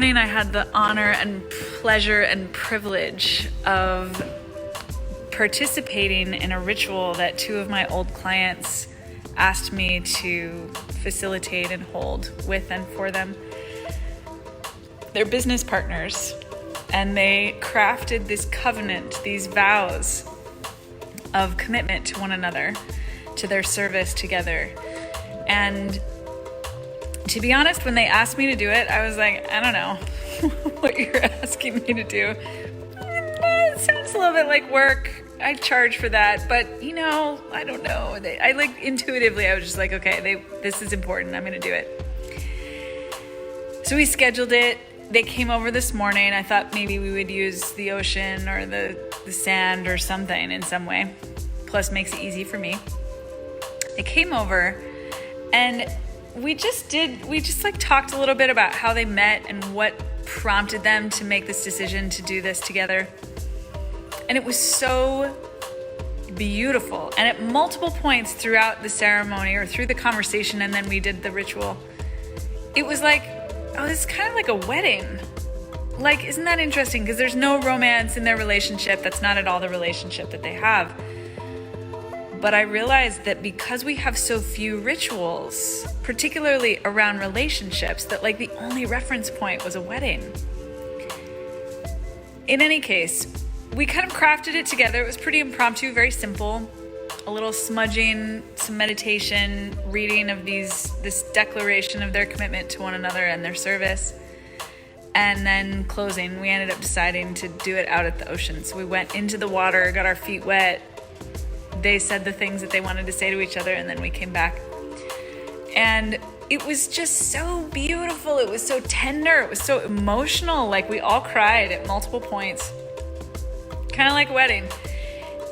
morning I had the honor and pleasure and privilege of participating in a ritual that two of my old clients asked me to facilitate and hold with and for them. They're business partners, and they crafted this covenant, these vows of commitment to one another, to their service together. And to be honest, when they asked me to do it, I was like, I don't know what you're asking me to do. It sounds a little bit like work. I charge for that, but I don't know. Intuitively, I was just like, okay, this is important. I'm going to do it. So we scheduled it. They came over this morning. I thought maybe we would use the ocean or the sand or something in some way. Plus, makes it easy for me. They came over, and we just talked a little bit about how they met and what prompted them to make this decision to do this together. And it was so beautiful. And at multiple points throughout the ceremony or through the conversation, and then we did the ritual, it was like, oh, this is kind of like a wedding. Like, isn't that interesting? Because there's no romance in their relationship. That's not at all the relationship that they have. But I realized that because we have so few rituals, particularly around relationships, that like the only reference point was a wedding. In any case, we kind of crafted it together. It was pretty impromptu, very simple. A little smudging, some meditation, reading of this declaration of their commitment to one another and their service. And then closing. We ended up deciding to do it out at the ocean. So we went into the water, got our feet wet. They said the things that they wanted to say to each other, and then we came back. And it was just so beautiful. It was so tender. It was so emotional. Like, we all cried at multiple points. Kind of like a wedding.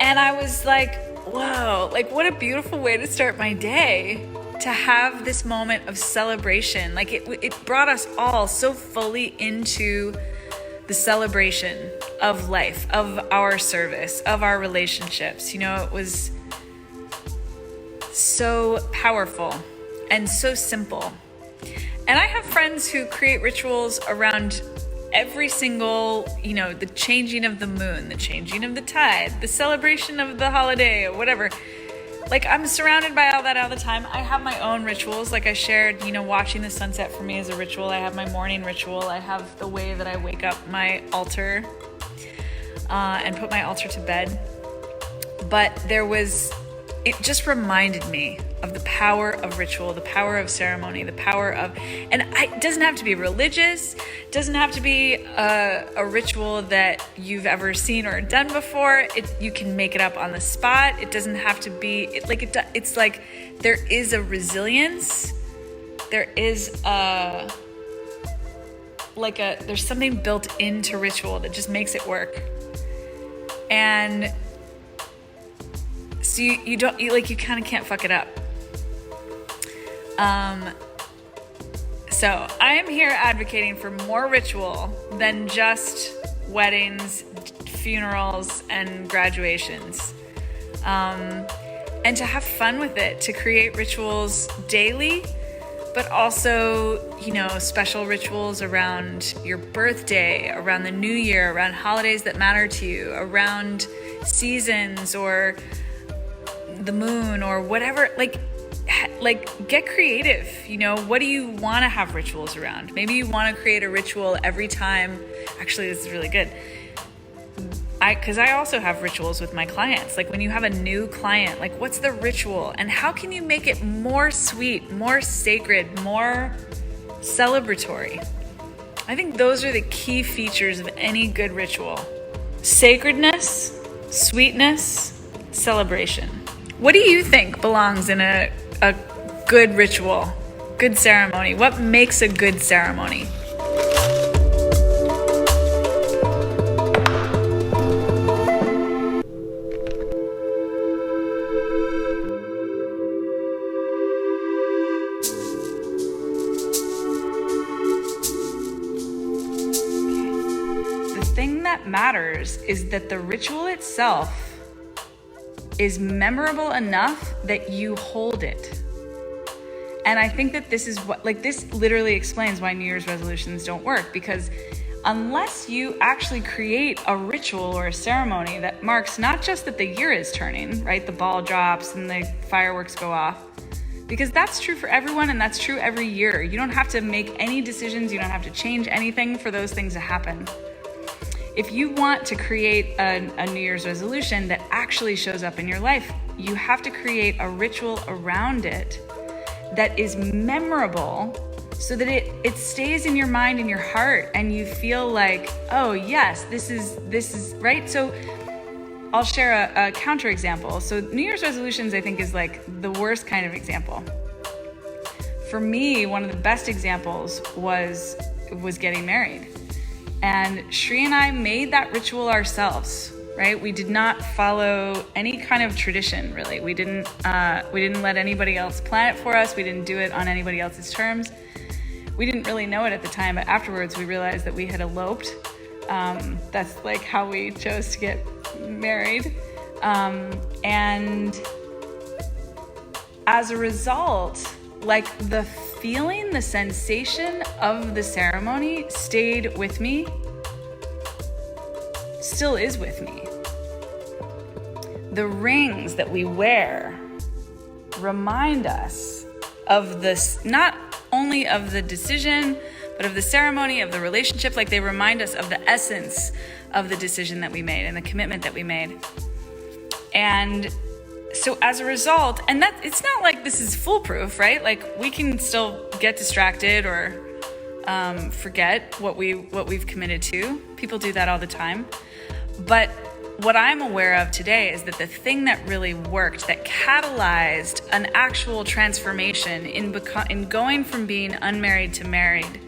And I was like, whoa, like what a beautiful way to start my day, to have this moment of celebration. Like it brought us all so fully into the celebration of life, of our service, of our relationships. It was so powerful and so simple. And I have friends who create rituals around every single, the changing of the moon, the changing of the tide, the celebration of the holiday, or whatever. Like, I'm surrounded by all that all the time. I have my own rituals. Like I shared, watching the sunset for me is a ritual. I have my morning ritual. I have the way that I wake up my altar and put my altar to bed. But it just reminded me of the power of ritual, the power of ceremony, the power of, and it doesn't have to be religious, doesn't have to be a ritual that you've ever seen or done before. You can make it up on the spot. It doesn't have to be, it's like there is a resilience. There is there's something built into ritual that just makes it work. And so you kind of can't fuck it up. So I am here advocating for more ritual than just weddings, funerals, and graduations. And to have fun with it, to create rituals daily, but also, special rituals around your birthday, around the new year, around holidays that matter to you, around seasons or the moon or whatever. Like get creative. What do you want to have rituals around? Maybe you want to create a ritual every time. Actually, this is really good. Because I also have rituals with my clients. Like when you have a new client, like what's the ritual and how can you make it more sweet, more sacred, more celebratory? I think those are the key features of any good ritual. Sacredness, sweetness, celebration. What do you think belongs in a good ritual, good ceremony? What makes a good ceremony? The thing that matters is that the ritual itself is memorable enough that you hold it. And I think that this is what, like, this literally explains why New Year's resolutions don't work, because unless you actually create a ritual or a ceremony that marks not just that the year is turning, right? The ball drops and the fireworks go off, because that's true for everyone and that's true every year. You don't have to make any decisions. You don't have to change anything for those things to happen. If you want to create a New Year's resolution that actually shows up in your life, you have to create a ritual around it that is memorable, so that it stays in your mind and your heart, and you feel like, oh yes, this is right. So I'll share a counter example. So New Year's resolutions, I think, is like the worst kind of example. For me, one of the best examples was getting married. And Shri and I made that ritual ourselves, right? We did not follow any kind of tradition, really. We didn't let anybody else plan it for us. We didn't do it on anybody else's terms. We didn't really know it at the time, but afterwards we realized that we had eloped. That's like how we chose to get married. And as a result, like the feeling, the sensation of the ceremony stayed with me, still is with me. The rings that we wear remind us of this, not only of the decision, but of the ceremony, of the relationship. Like, they remind us of the essence of the decision that we made and the commitment that we made. And so as a result, and that it's not like this is foolproof, right? Like, we can still get distracted or forget what we've committed to. People do that all the time. But what I'm aware of today is that the thing that really worked, that catalyzed an actual transformation in going from being unmarried to married,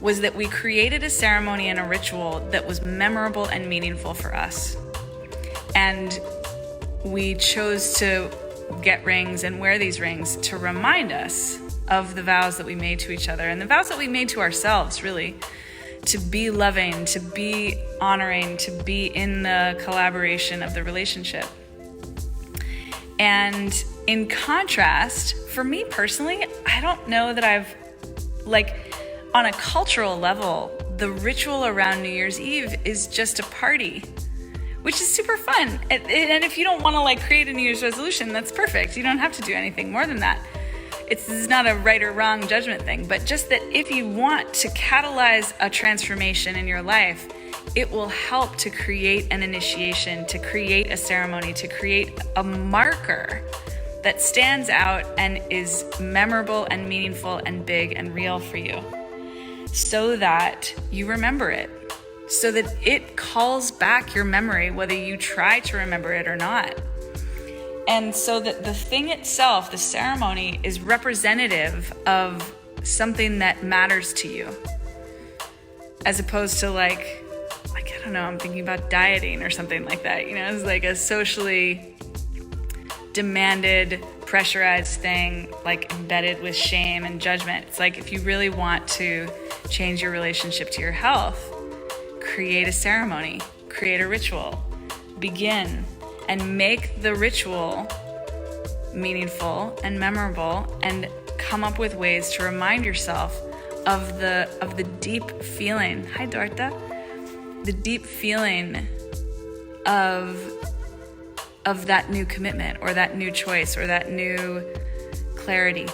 was that we created a ceremony and a ritual that was memorable and meaningful for us. And we chose to get rings and wear these rings to remind us of the vows that we made to each other and the vows that we made to ourselves, really. To be loving, to be honoring, to be in the collaboration of the relationship. And in contrast, for me personally, I don't know that I've, like, on a cultural level, the ritual around New Year's Eve is just a party, which is super fun. And if you don't want to like create a New Year's resolution, that's perfect. You don't have to do anything more than that. This is not a right or wrong judgment thing, but just that if you want to catalyze a transformation in your life, it will help to create an initiation, to create a ceremony, to create a marker that stands out and is memorable and meaningful and big and real for you, so that you remember it, so that it calls back your memory, whether you try to remember it or not. And so that the thing itself, the ceremony, is representative of something that matters to you, as opposed to like, I don't know, I'm thinking about dieting or something like that. You know, it's like a socially demanded, pressurized thing, like embedded with shame and judgment. It's like, if you really want to change your relationship to your health, create a ceremony, create a ritual, begin. And make the ritual meaningful and memorable, and come up with ways to remind yourself of the deep feeling. Hi, Dorta. The deep feeling of that new commitment or that new choice or that new clarity.